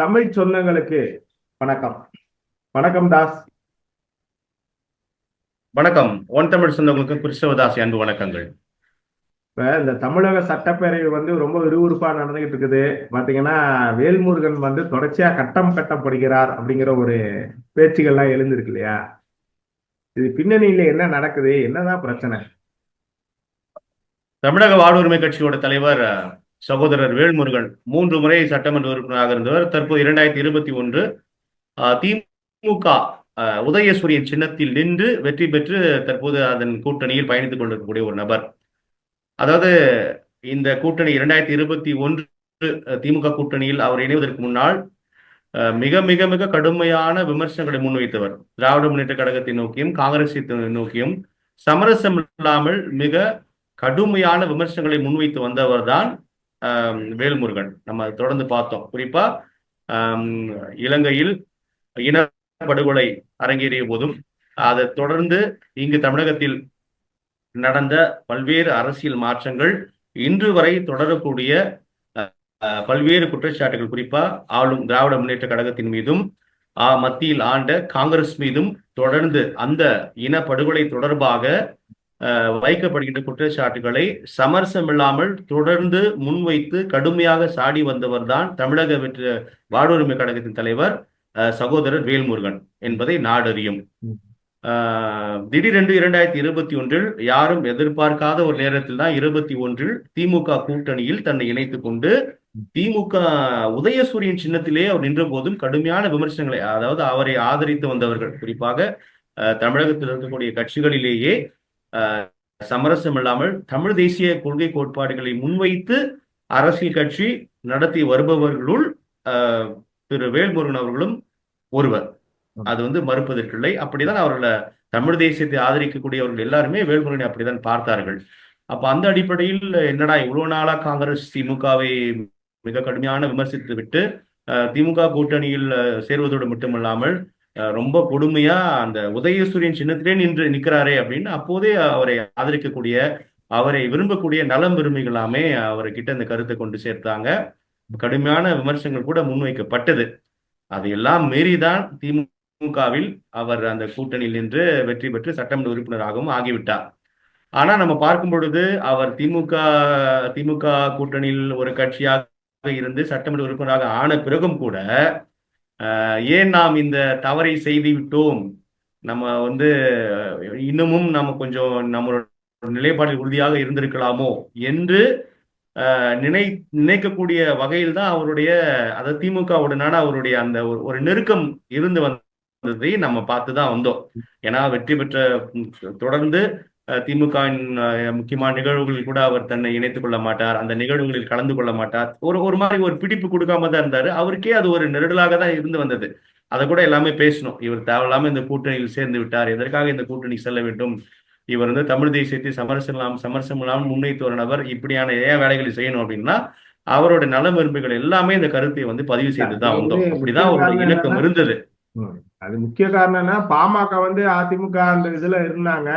தமிழ் சொந்தங்களுக்கு வணக்கம். வணக்கம் தாஸ். வணக்கம். ஒன் தமிழ் சொந்தங்களுக்கு கிறிஸ்தவதாசி அன்பு வணக்கங்கள். இப்ப இந்த தமிழக சட்டப்பேரவை ரொம்ப விறுவிறுப்பா நடந்துகிட்டு இருக்குது. பாத்தீங்கன்னா, வேல்முருகன் தொடர்ச்சியா கட்டம் கட்டப்படுகிறார் அப்படிங்கிற ஒரு பேச்சுகள்லாம் எழுந்திருக்கு இல்லையா? இது பின்னணியில என்ன நடக்குது, என்னதான் பிரச்சனை? தமிழக வாழ்வுரிமை கட்சியோட தலைவர் சகோதரர் வேல்முருகன் 3 முறை சட்டமன்ற உறுப்பினராக இருந்தவர். தற்போது 2021 திமுக உதயசூரியன் சின்னத்தில் நின்று வெற்றி பெற்று தற்போது அதன் கூட்டணியில் பயணித்துக் கொண்டிருக்கக்கூடிய ஒரு நபர். அதாவது இந்த கூட்டணி 2021 திமுக கூட்டணியில் அவர் இணைவதற்கு முன்னால் மிக மிக மிக கடுமையான விமர்சனங்களை முன்வைத்தவர். திராவிட முன்னேற்ற கழகத்தை நோக்கியும் காங்கிரஸை நோக்கியும் சமரசம் இல்லாமல் மிக கடுமையான விமர்சனங்களை முன்வைத்து வந்தவர் தான் வேல்முருகன். நம்ம தொடர்ந்து பார்த்தோம். குறிப்பா இலங்கையில் இனப்படுகொலை அரங்கேறிய போதும் அதை தொடர்ந்து இங்கு தமிழகத்தில் நடந்த பல்வேறு அரசியல் மாற்றங்கள் இன்று வரை தொடரக்கூடிய பல்வேறு குற்றச்சாட்டுகள், குறிப்பா ஆளும் திராவிட முன்னேற்ற கழகத்தின் மீதும் மத்தியில் ஆண்ட காங்கிரஸ் மீதும் தொடர்ந்து அந்த இனப்படுகொலை தொடர்பாக வைக்கப்படுகின்ற குற்றச்சாட்டுகளை சமரசமில்லாமல் தொடர்ந்து முன்வைத்து கடுமையாக சாடி வந்தவர் தான் தமிழக வாழ்வுரிமை கழகத்தின் தலைவர் சகோதரர் வேல்முருகன் என்பதை நாடறியும். திடீரென்று 2021 யாரும் எதிர்பார்க்காத ஒரு நேரத்தில் தான் 21 திமுக கூட்டணியில் தன்னை இணைத்துக் கொண்டு திமுக உதயசூரியன் சின்னத்திலே அவர் நின்ற போதும் கடுமையான விமர்சனங்களை, அதாவது அவரை ஆதரித்து வந்தவர்கள், குறிப்பாக தமிழகத்தில் இருக்கக்கூடிய கட்சிகளிலேயே சமரசம் இல்லாமல் தமிழ் தேசிய கொள்கை கோட்பாடுகளை முன்வைத்து அரசியல் கட்சி நடத்தி வருபவர்களுள் திரு வேல்முருகன் அவர்களும் ஒருவர். அது மறுப்பதற்கில்லை. அப்படிதான் அவர்களை தமிழ் தேசியத்தை ஆதரிக்கக்கூடியவர்கள் எல்லாருமே வேல்முருகனை அப்படிதான் பார்த்தார்கள். அப்ப அந்த அடிப்படையில் என்னடா இவ்வளவு நாளா காங்கிரஸ் திமுகவை மிக கடுமையான விமர்சித்து விட்டு திமுக கூட்டணியில் சேர்வதோடு மட்டுமல்லாமல் ரொம்ப கொடுமையா அந்த உதயசூரியன் சின்னத்திலே நின்று நிற்கிறாரே அப்படின்னு அப்போதே அவரை ஆதரிக்கக்கூடிய, அவரை விரும்பக்கூடிய நலம் விரும்பிகளாமே அவர்கிட்ட இந்த கருத்தை கொண்டு சேர்த்தாங்க. கடுமையான விமர்சனங்கள் கூட முன்வைக்கப்பட்டது. அதையெல்லாம் மீறிதான் திமுகவில் அவர் அந்த கூட்டணியில் நின்று வெற்றி பெற்று சட்டமன்ற உறுப்பினராகவும் ஆகிவிட்டார். ஆனா நம்ம பார்க்கும் பொழுது அவர் திமுக கூட்டணியில் ஒரு கட்சியாக இருந்து சட்டமன்ற உறுப்பினராக ஆன பிறகும் கூட ஏன் நாம் இந்த தவறை செய்து விட்டோம், நம்ம இன்னமும் நம்ம கொஞ்சம் நம்மளோட நிலைப்பாட்டில் உறுதியாக இருந்திருக்கலாமோ என்று நினைக்கக்கூடிய வகையில் தான் அவருடைய, அதாவது திமுகவுடனான அவருடைய அந்த ஒரு நெருக்கம் இருந்து வந்ததை நம்ம பார்த்துதான் வந்தோம். ஏன்னா வெற்றி பெற்ற தொடர்ந்து திமுகவின் முக்கியமான நிகழ்வுகளில் கூட அவர் தன்னை இணைத்துக் கொள்ள மாட்டார், அந்த நிகழ்வுகளில் கலந்து கொள்ள மாட்டார், ஒரு மாதிரி ஒரு பிடிப்பு கொடுக்காம தான் இருந்தாரு. அவருக்கே அது ஒரு நெருடலாக தான் இருந்து வந்தது. அதை கூட எல்லாமே பேசணும். இவர் தேவையில்லாம இந்த கூட்டணியில் சேர்ந்து விட்டார், எதற்காக இந்த கூட்டணி செல்ல வேண்டும், இவர் தமிழ் தேசியத்தை சமரசம் இல்லாமல் முன்வைத்து ஒரு நபர், இப்படியான ஏன் வேலைகளை செய்யணும் அப்படின்னா அவரோட நல விரும்புகள் எல்லாமே இந்த கருத்தை பதிவு செய்துதான் வந்தோம். அப்படிதான் அவரோட இலக்கம் இருந்தது. அது முக்கிய காரணம்னா பாமக அதிமுக அந்த இதுல இருந்தாங்க,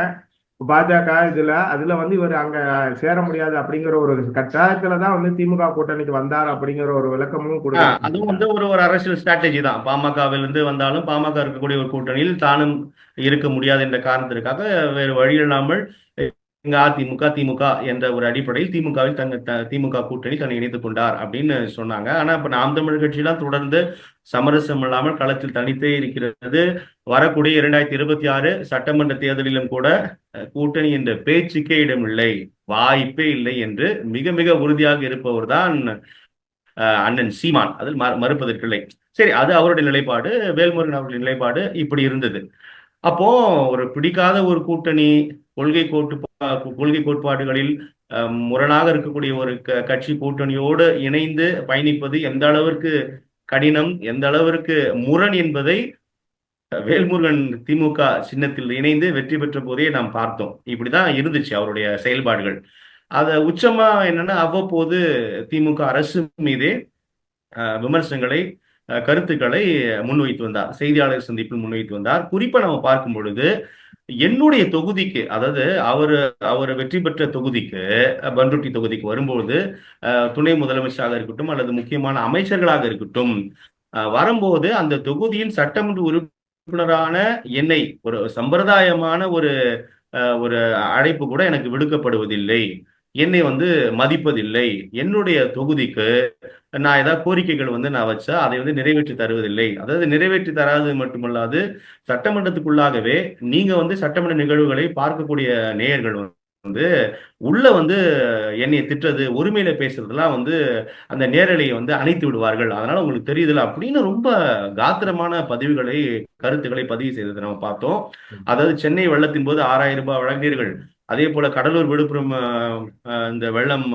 பாஜக அதுல இவர் அங்க சேர முடியாது அப்படிங்கிற ஒரு கட்டாயத்துலதான் திமுக கூட்டணிக்கு வந்தார் அப்படிங்கிற ஒரு விளக்கமும் கொடுக்க. அதுவும் ஒரு அரசியல் ஸ்ட்ராட்டஜி தான். பாமகவிலிருந்து வந்தாலும் பாமக இருக்கக்கூடிய ஒரு கூட்டணியில் தானும் இருக்க முடியாது என்ற காரணத்திற்காக வேறு வழி இல்லாமல் இங்க அதிமுக திமுக என்ற ஒரு அடிப்படையில் திமுகவில் திமுக கூட்டணி தன்னை இணைத்துக் கொண்டார் அப்படின்னு சொன்னாங்க. ஆனா இப்ப நாம் தமிழ் கட்சியெல்லாம் தொடர்ந்து சமரசம் இல்லாமல் களத்தில் தனித்தே இருக்கிறது. வரக்கூடிய 2026 சட்டமன்ற தேர்தலிலும் கூட கூட்டணி என்ற பேச்சுக்கே இடமில்லை, வாய்ப்பே இல்லை என்று மிக மிக உறுதியாக இருப்பவர் தான் அண்ணன் சீமான். அதில் மறுப்பதற்கில்லை. சரி, அது அவருடைய நிலைப்பாடு. வேல்முருகன் அவருடைய நிலைப்பாடு இப்படி இருந்தது. அப்போ ஒரு பிடிக்காத ஒரு கூட்டணி கொள்கை கோட்பாடுகளில் முரணாக இருக்கக்கூடிய ஒரு கட்சி கூட்டணியோடு இணைந்து பயணிப்பது எந்த அளவிற்கு கடினம், எந்த அளவிற்கு முரண் என்பதை வேல்முருகன் திமுக சின்னத்தில் இணைந்து வெற்றி பெற்ற போதே நாம் பார்த்தோம். இப்படிதான் இருந்துச்சு அவருடைய செயல்பாடுகள். அத உச்சமா என்னன்னா அவ்வப்போது திமுக அரசு மீதே விமர்சனங்களை, கருத்துக்களை முன்வைத்து வந்தார். செய்தியாளர் சந்திப்பில் முன்வைத்து வந்தார். குறிப்பா நம்ம பார்க்கும் பொழுது என்னுடைய தொகுதிக்கு, அதாவது அவர் வெற்றி பெற்ற தொகுதிக்கு, பண்ருட்டி தொகுதிக்கு வரும்போது துணை முதலமைச்சராக இருக்கட்டும் அல்லது முக்கியமான அமைச்சர்களாக இருக்கட்டும், வரும்போது அந்த தொகுதியின் சட்டமன்ற உறுப்பினரான என்னை ஒரு சம்பிரதாயமான ஒரு அழைப்பு கூட எனக்கு விடுக்கப்படுவதில்லை. என்னை வந்து மதிப்பதில்லை. என்னுடைய தொகுதிக்கு நான் ஏதாவது கோரிக்கைகள் வந்து நான் வச்சா அதை வந்து நிறைவேற்றி தருவதில்லை. அதாவது நிறைவேற்றி தராது மட்டுமல்லாது, சட்டமன்றத்துக்குள்ளாகவே நீங்க வந்து சட்டமன்ற நிகழ்வுகளை பார்க்கக்கூடிய நேயர்கள் வந்து உள்ள வந்து என்னை திட்டுறது, ஒருமையில பேசுறதெல்லாம் வந்து அந்த நேரலையை வந்து அணைத்து விடுவார்கள். அதனால உங்களுக்கு தெரியுதுல அப்படின்னு ரொம்ப காத்திரமான பதிவுகளை, கருத்துக்களை பதிவு செய்ததை நம்ம பார்த்தோம். அதாவது சென்னை வெள்ளத்தின் போது 6,000 ரூபாய் வழங்கினீர்கள். அதே போல கடலூர் விழுப்புரம் இந்த வெள்ளம்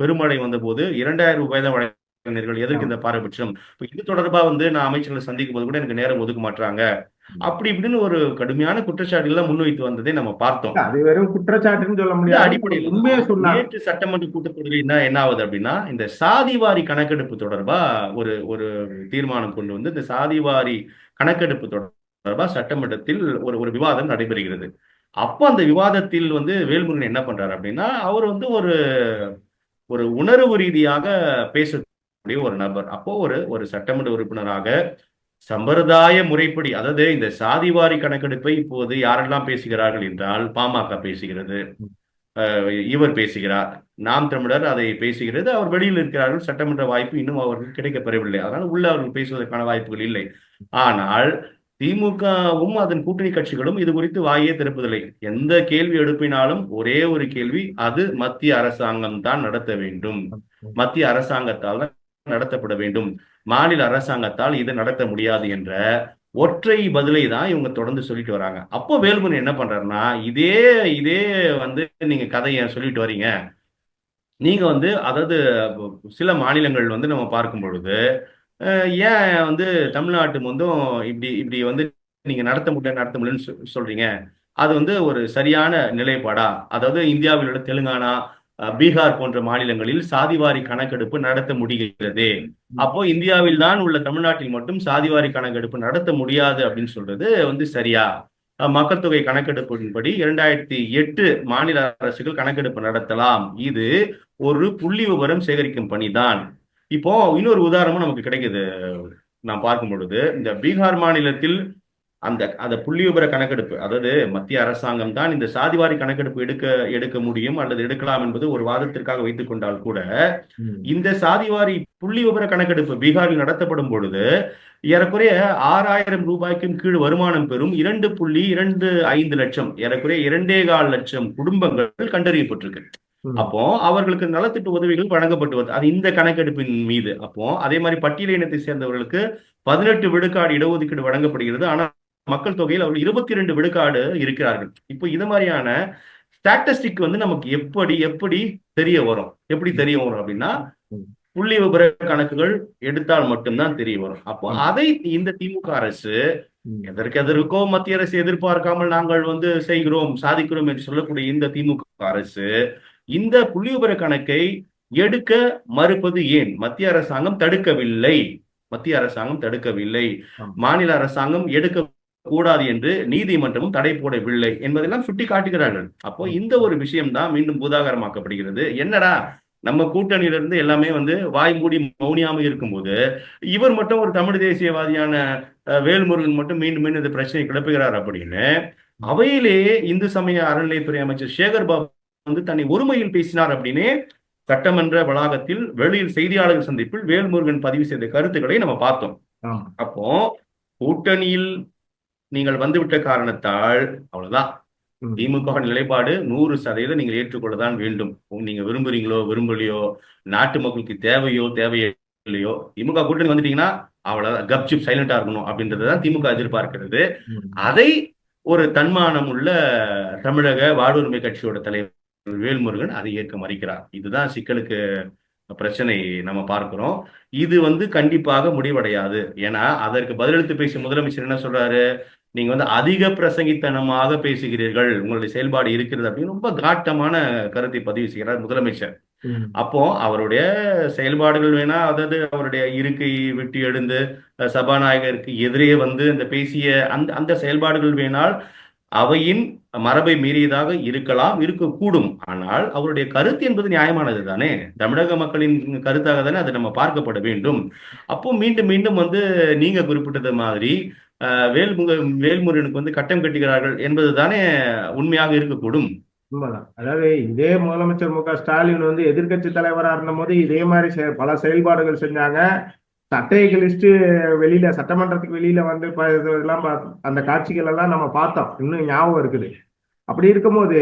பெருமழை வந்த போது 2,000 ரூபாய் தான் வழங்கினீர்கள். எதற்கு இந்த பாரபட்சம்? இப்ப இது தொடர்பா வந்து நான் அமைச்சர்களை சந்திக்கும் போது கூட எனக்கு நேரம் ஒதுக்க மாட்டாங்க. அப்படி இப்படின்னு ஒரு கடுமையான குற்றச்சாட்டுகளை முன்வைத்து வந்ததை நம்ம பார்த்தோம். அது வெறும் குற்றச்சாட்டுன்னு சொல்ல இந்த முடியாது. அடிப்படையில் உண்மையை சொன்னார். நேற்று சட்டமன்ற கூட்டத்தொடரில் என்ன ஆகுது அப்படின்னா, இந்த சாதிவாரி கணக்கெடுப்பு தொடர்பா ஒரு ஒரு தீர்மானம் கொண்டு வந்து இந்த சாதிவாரி கணக்கெடுப்பு தொடர்பா சட்டமன்றத்தில் ஒரு ஒரு விவாதம் நடைபெறுகிறது. அப்போ அந்த விவாதத்தில் வந்து வேல்முருகன் என்ன பண்றாரு அப்படின்னா, அவர் வந்து ஒரு ஒரு உணர்வு ரீதியாக பேசக்கூடிய ஒரு நபர். அப்போ ஒரு ஒரு சட்டமன்ற உறுப்பினராக சம்பிரதாய முறைப்படி, அதாவது இந்த சாதிவாரி கணக்கெடுப்பை இப்போது யாரெல்லாம் பேசுகிறார்கள் என்றால், பாமக பேசுகிறது, இவர் பேசுகிறார், நாம் தமிழர் அதை பேசுகிறது. அவர் வெளியில் இருக்கிறார்கள். சட்டமன்ற வாய்ப்பு இன்னும் அவர்களுக்கு கிடைக்கப்பெறவில்லை. அதனால உள்ள அவர்கள் பேசுவதற்கான வாய்ப்புகள் இல்லை. ஆனால் திமுகவும் அதன் கூட்டணி கட்சிகளும் இது குறித்து வாயே திறப்பதில்லை. எந்த கேள்வி எழுப்பினாலும் ஒரே ஒரு கேள்வி, அது மத்திய அரசாங்கம் தான் நடத்த வேண்டும், மத்திய அரசாங்கத்தால் தான் நடத்தப்பட வேண்டும், மாநில அரசாங்கத்தால் இது நடத்த முடியாது என்ற ஒற்றை பதிலை தான் இவங்க தொடர்ந்து சொல்லிட்டு வராங்க. அப்போ வேலுமணி என்ன பண்றாருன்னா, இதே இதே வந்து நீங்க கதையை சொல்லிட்டு வர்றீங்க. நீங்க வந்து அதாவது சில மாநிலங்கள் வந்து நம்ம பார்க்கும் பொழுது ஏன் வந்து தமிழ்நாட்டு மட்டும் இப்படி இப்படி வந்து நீங்க நடத்த முடியலன்னு சொல்றீங்க. அது வந்து ஒரு சரியான நிலைப்பாடா? அதாவது இந்தியாவில் உள்ள தெலுங்கானா, பீகார் போன்ற மாநிலங்களில் சாதிவாரி கணக்கெடுப்பு நடத்த முடிகிறது. அப்போ இந்தியாவில் தான் உள்ள தமிழ்நாட்டில் மட்டும் சாதிவாரி கணக்கெடுப்பு நடத்த முடியாது அப்படின்னு சொல்றது வந்து சரியா? மக்கள் தொகை கணக்கெடுப்பின்படி 2008 மாநில அரசுகள் கணக்கெடுப்பு நடத்தலாம். இது ஒரு புள்ளி விவரம் சேகரிக்கும் பணிதான். இப்போ இன்னொரு உதாரணமும் நமக்கு கிடைக்குது. நாம் பார்க்கும் பொழுது இந்த பீகார் மாநிலத்தில் அந்த அந்த புள்ளி விவர கணக்கெடுப்பு, அதாவது மத்திய அரசாங்கம் தான் இந்த சாதிவாரி கணக்கெடுப்பு எடுக்க எடுக்க முடியும் அல்லது எடுக்கலாம் என்பது ஒரு வாதத்திற்காக வைத்துக் கொண்டால் கூட, இந்த சாதிவாரி புள்ளி விவர கணக்கெடுப்பு பீகாரில் நடத்தப்படும் பொழுது ஏறக்குறைய 6,000 ரூபாய்க்கும் கீழ் வருமானம் பெறும் 2,25 லட்சம், ஏறக்குறைய 2,4 லட்சம் குடும்பங்கள் கண்டறியப்பட்டிருக்கு. அப்போ அவர்களுக்கு நலத்திட்ட உதவிகள் வழங்கப்பட்டு வருது. அது இந்த கணக்கெடுப்பின் மீது. அப்போ அதே மாதிரி பட்டியல் இனத்தை சேர்ந்தவர்களுக்கு 18 விழுக்காடு இடஒதுக்கீடு வழங்கப்படுகிறது. ஆனா மக்கள் தொகையில் அவர்கள் 22 விழுக்காடு இருக்கிறார்கள். இப்போ இது மாதிரியான ஸ்டாட்டிஸ்டிக் வந்து நமக்கு எப்படி எப்படி தெரிய வரும்? எப்படி தெரிய வரும் அப்படின்னா, புள்ளி விபர கணக்குகள் எடுத்தால் மட்டும்தான் தெரிய வரும். அப்போ அதை இந்த திமுக அரசு எதற்கோ மத்திய அரசு எதிர்பார்க்காமல் நாங்கள் வந்து செய்கிறோம், சாதிக்கிறோம் என்று சொல்லக்கூடிய இந்த திமுக அரசு இந்த புள்ளி விபர கணக்கை எடுக்க மறுப்பது ஏன்? மத்திய அரசாங்கம் தடுக்கவில்லை. மத்திய அரசாங்கம் தடுக்கவில்லை. மாநில அரசாங்கம் எடுக்க கூடாது என்று நீதிமன்றமும் தடை போடவில்லை என்பதெல்லாம் சுட்டி காட்டுகிறார்கள். அப்போ இந்த ஒரு விஷயம் தான் மீண்டும் பூதாகரமாக்கப்படுகிறது. என்னடா நம்ம கூட்டணியிலிருந்து எல்லாமே வந்து வாய் மூடி மௌனியாம இருக்கும்போது, இவர் மட்டும் ஒரு தமிழ் தேசியவாதியான வேல்முருகன் மட்டும் மீண்டும் மீண்டும் இந்த பிரச்சனை கிளப்புகிறார் அப்படின்னு அவையிலேயே இந்து சமய அறநிலையத்துறை அமைச்சர் சேகர் பாபு வந்து தன்னை ஒருமையில் பேசினார் அப்படின்னு சட்டமன்ற வளாகத்தில் வெளியில் செய்தியாளர்கள் சந்திப்பில் வேல்முருகன் பதிவு செய்த கருத்துக்களை நம்ம பார்த்தோம். அப்போ கூட்டணியில் நீங்கள் வந்துவிட்ட காரணத்தால் அவ்வளவுதான். திமுக நிலைப்பாடு 100% நீங்கள் ஏற்றுக்கொள்ளதான் வேண்டும். நீங்க விரும்புறீங்களோ விரும்பலையோ, நாட்டு மக்களுக்கு தேவையோ தேவையில்லையோ, திமுக கூட்டணி வந்துட்டீங்கன்னா அவ்வளவுதான், கப்சிப் சைலண்டா இருக்கணும் அப்படின்றதுதான் திமுக எதிர்பார்க்கிறது. அதை ஒரு தன்மானம் உள்ள தமிழக வாழ்வுரிமை கட்சியோட தலைவர் வேல்முருகன் அதை ஏற்க மறுக்கிறார். இதுதான் சிக்கலுக்கு பிரச்சனை நம்ம பார்க்கிறோம். இது வந்து கண்டிப்பாக முடிவடையாது. ஏன்னா அதற்கு பதிலளித்து பேசிய முதலமைச்சர் என்ன சொல்றாரு? நீங்க வந்து அதிக பிரசங்கித்தனமாக பேசுகிறீர்கள், உங்களுடைய செயல்பாடு இருக்கிறது அப்படின்னு ரொம்ப காட்டமான கருத்தை பதிவு செய்கிறார் முதலமைச்சர். அப்போ அவருடைய செயல்பாடுகள் வேணா, அதாவது அவருடைய இருக்கை விட்டு எழுந்து சபாநாயகருக்கு எதிரே வந்து அந்த பேசிய அந்த அந்த செயல்பாடுகள் வேணால் அவையின் மரபை மீறியதாக இருக்கலாம், இருக்கக்கூடும். ஆனால் அவருடைய கருத்து என்பது நியாயமானது தானே. தமிழக மக்களின் கருத்தாக தானே அது நம்ம பார்க்கப்பட வேண்டும். அப்போ மீண்டும் மீண்டும் வந்து நீங்க குறிப்பிட்டது மாதிரி வேல்முருகனுக்கு வந்து கட்டம் கட்டுகிறார்கள் என்பது தானே உண்மையாக இருக்கக்கூடும். உண்மைதான். அதாவது இதே முதலமைச்சர் மு.க. ஸ்டாலின் வந்து எதிர்க்கட்சி தலைவரா இருந்த போது இதே மாதிரி பல செயல்பாடுகள் செஞ்சாங்க. சட்டையை கிழிச்சிட்டு வெளியில சட்டமன்றத்துக்கு வெளியில வந்து இதெல்லாம் அந்த காட்சிகள் எல்லாம் நம்ம பார்த்தோம், இன்னும் ஞாபகம் இருக்குது. அப்படி இருக்கும்போது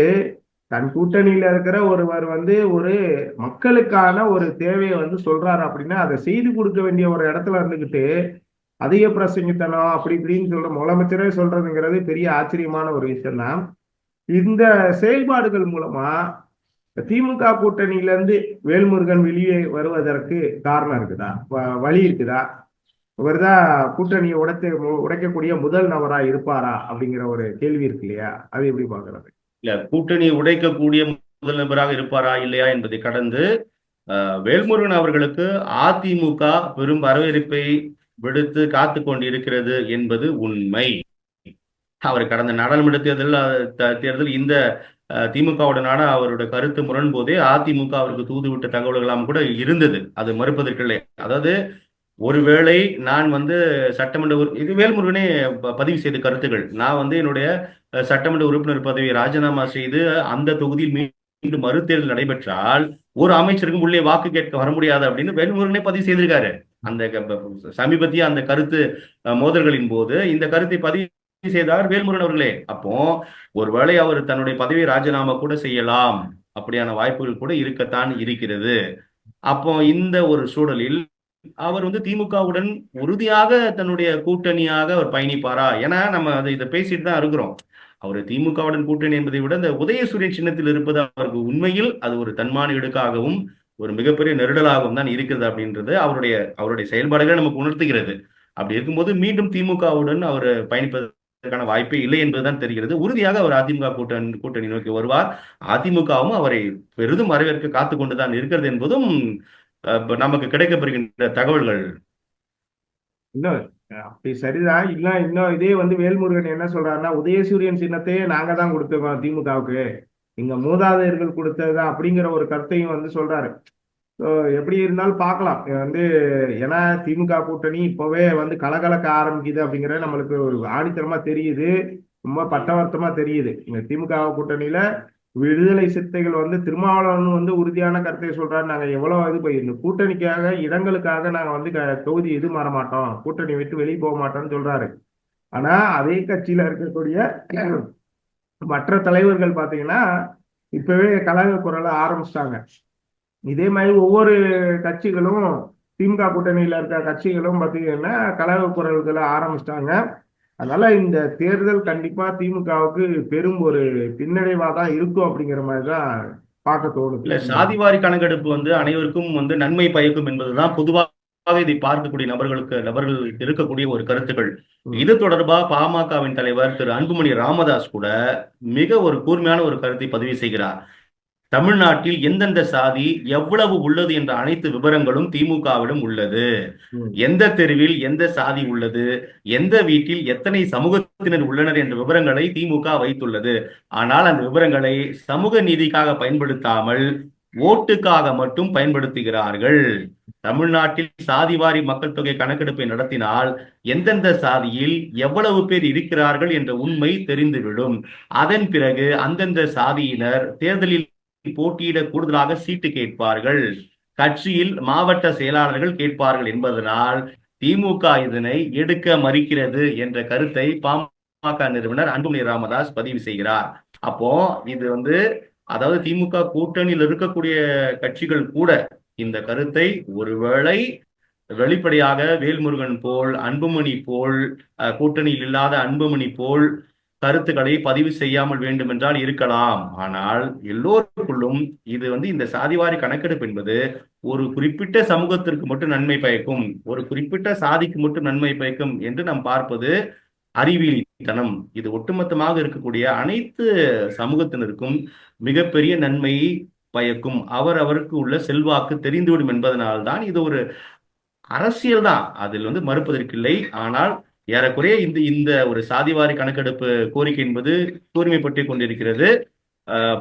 தன் கூட்டணியில இருக்கிற ஒருவர் வந்து ஒரு மக்களுக்கான ஒரு தேவையை வந்து சொல்றாரு அப்படின்னா அதை செய்து கொடுக்க வேண்டிய ஒரு இடத்துல இருந்துகிட்டு அதிக பிரசங்கித்தனம் அப்படி இப்படின்னு சொல்ற முதலமைச்சரே சொல்றதுங்கிறது பெரிய ஆச்சரியமான ஒரு விஷயம் தான். இந்த செயல்பாடுகள் மூலமா திமுக கூட்டணியில இருந்து வேல்முருகன் வெளியே வருவதற்கு காரணம் இருக்குதா, வழி இருக்குதா, இவர்தான் கூட்டணியை உடைக்கக்கூடிய முதல் நபரா இருப்பாரா அப்படிங்கிற ஒரு கேள்வி இருக்கு இல்லையா? அது எப்படி பாக்குறது? இல்ல, கூட்டணி உடைக்கக்கூடிய முதல் நபராக இருப்பாரா இல்லையா என்பதை கடந்து வேல்முருகன் அவர்களுக்கு அதிமுக பெரும் வரவேற்பை விடுத்து காத்து கொண்டிருக்கிறது என்பது உண்மை. அவர் கடந்த நாடாளுமன்ற தேர்தல் இந்த திமுகவுடனான அவருடைய கருத்து முரண்போதே அதிமுக அவருக்கு தூதுவிட்ட தகவல்களாம் கூட இருந்தது, அது மறுப்பதற்கில்லை. அதாவது ஒருவேளை நான் வந்து சட்டமன்ற இது வேல்முருகனே பதிவு செய்த கருத்துக்கள், நான் வந்து என்னுடைய சட்டமன்ற உறுப்பினர் பதவியை ராஜினாமா செய்து அந்த தொகுதியில் மீண்டும் மறுதேர்தல் நடைபெற்றால் ஒரு அமைச்சருக்கும் உள்ளே வாக்கு கேட்க வர முடியாது அப்படின்னு வேல்முருகனே பதிவு செய்திருக்காரு. அந்த சமீபத்திய அந்த கருத்து மோதல்களின் போது இந்த கருத்தை பதிவு செய்தார் வேல்முருகன் அவர்களே. அப்போ ஒருவேளை அவர் தன்னுடைய பதவியை ராஜினாமா கூட செய்யலாம், அப்படியான வாய்ப்புகள் கூட இருக்கத்தான் இருக்கிறது. அப்போ இந்த ஒரு சூழலில் அவர் வந்து திமுகவுடன் உறுதியாக தன்னுடைய கூட்டணியாக அவர் பயணிப்பாரா? ஏன்னா நம்ம இதை பேசிட்டு தான் இருக்கிறோம். அவர் திமுகவுடன் கூட்டணி என்பதை விட இந்த உதயசூரியன் சின்னத்தில் இருப்பது அவருக்கு உண்மையில் அது ஒரு தன்மான இடுக்காகவும் ஒரு மிகப்பெரிய நெருடலாகவும் தான் இருக்கிறது அப்படின்றது அவருடைய செயல்பாடுகளை நமக்கு உணர்த்துகிறது. அப்படி இருக்கும்போது மீண்டும் திமுகவுடன் அவர் பயணிப்பதற்கான வாய்ப்பே இல்லை என்பதுதான் தெரிகிறது. உறுதியாக அவர் அதிமுக கூட்டணி நோக்கி வருவார். அதிமுகவும் அவரை பெரிதும் வரவேற்க காத்து கொண்டுதான் இருக்கிறது என்பதும் நமக்கு கிடைக்கப்பெறுகின்ற தகவல்கள். இன்னும் அப்படி சரிதான். இல்ல இன்னும் இதே வந்து வேல்முருகன் என்ன சொல்றாருன்னா, உதயசூரியன் சின்னத்தையே நாங்க தான் கொடுத்துருக்கோம் திமுகவுக்கு, இங்க மூதாதையர்கள் கொடுத்ததுதான் அப்படிங்கிற ஒரு கருத்தையும் வந்து சொல்றாரு. எப்படி இருந்தாலும் பார்க்கலாம் வந்து. ஏன்னா திமுக கூட்டணி இப்பவே வந்து கலகலக்க ஆரம்பிக்குது அப்படிங்கிறது நம்மளுக்கு ஒரு ஆணித்தரமா தெரியுது, ரொம்ப பட்டவர்த்தமா தெரியுது. இந்த திமுக கூட்டணியில விடுதலை சிறுத்தைகள் வந்து திருமாவளவன் வந்து உறுதியான கருத்தை சொல்றாரு, நாங்க எவ்வளவு இது இந்த கூட்டணிக்காக இடங்களுக்காக நாங்க வந்து தொகுதி இது மாற மாட்டோம், கூட்டணி விட்டு வெளியே போக மாட்டோம்னு சொல்றாரு. ஆனா அதே கட்சியில இருக்கக்கூடிய மற்ற தலைவர்கள் பாத்தீங்கன்னா இப்பவே கலக குரலை ஆரம்பிச்சிட்டாங்க. இதே மாதிரி ஒவ்வொரு கட்சிகளும் திமுக கூட்டணியில இருக்க கட்சிகளும் பாத்தீங்கன்னா கலக குரல்களை ஆரம்பிச்சிட்டாங்க. அதனால இந்த தேர்தல் கண்டிப்பா திமுகவுக்கு பெரும் ஒரு பின்னடைவா தான் இருக்கும் அப்படிங்கிற மாதிரி தான் பார்க்க தோணுது. இல்ல, சாதிவாரி கணக்கெடுப்பு வந்து அனைவருக்கும் வந்து நன்மை பயக்கும் என்பதுதான் பொதுவாக இதை பார்க்கக்கூடிய நபர்கள் இருக்கக்கூடிய ஒரு கருத்துக்கள். இது தொடர்பா பாமகவின் தலைவர் திரு அன்புமணி ராமதாஸ் கூட மிக ஒரு கூர்மையான ஒரு கருத்தை பதிவு செய்கிறார். தமிழ்நாட்டில் எந்தெந்த சாதி எவ்வளவு உள்ளது என்ற அனைத்து விவரங்களும் திமுகவிடம் உள்ளது. எந்த தெருவில் எந்த சாதி உள்ளது, எந்த வீட்டில் எத்தனை சமூகத்தினர் உள்ளனர் என்ற விவரங்களை திமுக வைத்துள்ளது. ஆனால் அந்த விவரங்களை சமூக நீதிக்காக பயன்படுத்தாமல் ஓட்டுக்காக மட்டும் பயன்படுத்துகிறார்கள். தமிழ்நாட்டில் சாதிவாரி மக்கள் தொகை கணக்கெடுப்பை நடத்தினால் எந்தெந்த சாதியில் எவ்வளவு பேர் இருக்கிறார்கள் என்ற உண்மை தெரிந்துவிடும். அதன் பிறகு அந்தந்த சாதியினர் தேர்தலில் போட்டியிட கூடுதலாக சீட்டு கேட்பார்கள், கட்சியில் மாவட்ட செயலாளர்கள் கேட்பார்கள் என்பதனால் திமுக இதனை எடுக்க மறுக்கிறது என்ற கருத்தை பாமக நிறுவனர் அன்புமணி ராமதாஸ் பதிவு செய்கிறார். அப்போ இது வந்து அதாவது திமுக கூட்டணியில் இருக்கக்கூடிய கட்சிகள் கூட இந்த கருத்தை ஒருவேளை வெளிப்படையாக வேல்முருகன் போல் அன்புமணி போல் கூட்டணியில் இல்லாத அன்புமணி போல் கருத்துக்களை பதிவு செய்யாமல் வேண்டும் என்றால் இருக்கலாம். ஆனால் எல்லோருக்குள்ளும் இது வந்து இந்த சாதிவாரி கணக்கெடுப்பு என்பது ஒரு குறிப்பிட்ட சமூகத்திற்கு மட்டும் நன்மை பயக்கும், ஒரு குறிப்பிட்ட சாதிக்கு மட்டும் நன்மை பயக்கும் என்று நாம் பார்ப்பது அறிவியலித்தனம். இது ஒட்டுமொத்தமாக இருக்கக்கூடிய அனைத்து சமூகத்தினருக்கும் மிகப்பெரிய நன்மை பயக்கும், அவருக்கு உள்ள செல்வாக்கு தெரிந்துவிடும் என்பதனால்தான் இது ஒரு அரசியல் தான், அதில் வந்து மறுப்பதற்கில்லை. ஆனால் ஏறக்குறைய இந்த இந்த ஒரு சாதிவாரி கணக்கெடுப்பு கோரிக்கை என்பது தூய்மைப்பட்டு கொண்டிருக்கிறது.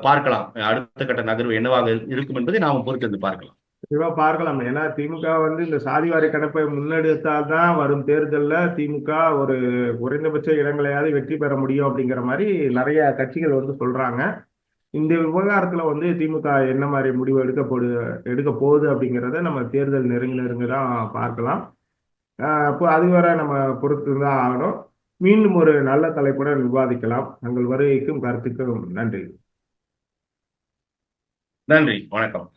பார்க்கலாம் அடுத்த கட்ட நகர்வு என்னவாக இருக்கும் என்பதை நாம் பொறுத்திருந்து பார்க்கலாம். தெளிவா பார்க்கலாம். ஏன்னா திமுக வந்து இந்த சாதிவாரி கணக்கை முன்னெடுத்தால்தான் வரும் தேர்தல்ல திமுக ஒரு குறைந்தபட்ச இடங்களையாவது வெற்றி பெற முடியும் அப்படிங்கிற மாதிரி நிறைய கட்சிகள் வந்து சொல்றாங்க. இந்த விவகாரத்துல வந்து திமுக என்ன மாதிரி முடிவு எடுக்க போகுது அப்படிங்கிறத நம்ம தேர்தல் நெருங்க தான் பார்க்கலாம். அப்போ அதுவரை நம்ம பொறுத்து தான் ஆகணும். மீண்டும் ஒரு நல்ல தலைப்புடன் விவாதிக்கலாம். தங்கள் வருகைக்கும் கருத்துக்கும் நன்றி. நன்றி, வணக்கம்.